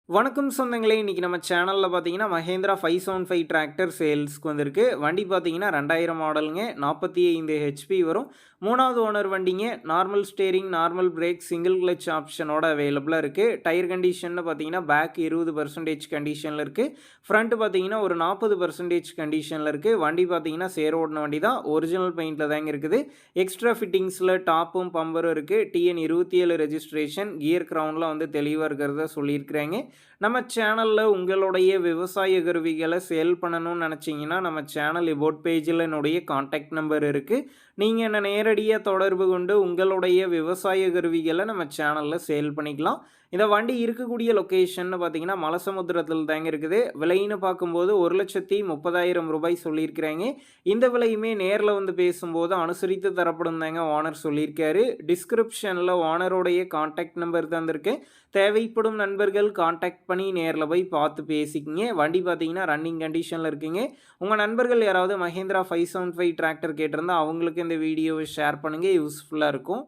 வணக்கம் சொந்தங்களே! இன்னைக்கு நம்ம சேனல்ல பார்த்தீங்கன்னா, மஹேந்திரா 575 டிராக்டர் சேல்ஸ்க்கு வந்திருக்கு. வண்டி பார்த்தீங்கன்னா 2000 மாடலுங்க. 45 ஹெச்பி வரும். 3வது ஓனர் வண்டிங்க. Normal steering, normal brake, single clutch ஆப்ஷனோட அவைலபிளா இருக்கு. டயர் கண்டிஷன்னு பார்த்தீங்கன்னா, பேக் 20% கண்டிஷன்ல இருக்கு. ஃப்ரண்ட் பார்த்தீங்கன்னா, ஒரு 40% கண்டிஷன்ல இருக்கு. வண்டி பார்த்தீங்கன்னா, சேர் ஓட்டுன வண்டி தான். ஒரிஜினல் பெயிண்ட்ல தாங்க இருக்குது. எக்ஸ்ட்ரா ஃபிட்டிங்ஸ்ல டாப்பும், பம்பரும் இருக்கு. TN 27 registration. கியர் கிரவுண்ட்லாம் வந்து தெளிவா இருக்கிறதா சொல்லியிருக்கிறாங்க. நம்ம சேனல்ல உங்களுடைய விவசாய கருவிகளை சேல் பண்ணணும்னு நினச்சிங்கன்னா நம்ம சேனல் எபோட் பேஜில் என்னுடைய காண்டாக்ட் நம்பர் இருக்குது. நீங்கள் என்ன நேரடியாக தொடர்பு கொண்டு உங்களுடைய விவசாய கருவிகளை நம்ம சேனலில் சேல் பண்ணிக்கலாம். இந்த வண்டி இருக்கக்கூடிய லொக்கேஷன்னு பார்த்தீங்கன்னா மலசமுத்திரத்தில் தாங்க இருக்குது. விலைன்னு பார்க்கும்போது 1,30,000 ரூபாய் சொல்லியிருக்கிறாங்க. இந்த விலையுமே நேரில் வந்து பேசும்போது அனுசரித்து தரப்படும் தாங்க ஓனர் சொல்லியிருக்காரு. டிஸ்கிரிப்ஷனில் ஓனருடைய காண்டாக்ட் நம்பர் தந்திருக்கேன். தேவைப்படும் நண்பர்கள் காண்டாக்ட் பண்ணி நேரில் போய் பார்த்து பேசிக்கிங்க. வண்டி பார்த்தீங்கன்னா ரன்னிங் கண்டிஷனில் இருக்குங்க. உங்கள் நண்பர்கள் யாராவது மஹேந்திரா 575 டிராக்டர் கேட்டிருந்தா அவங்களுக்கு இந்த வீடியோவை ஷேர் பண்ணுங்கள். யூஸ்ஃபுல்லாக இருக்கும்.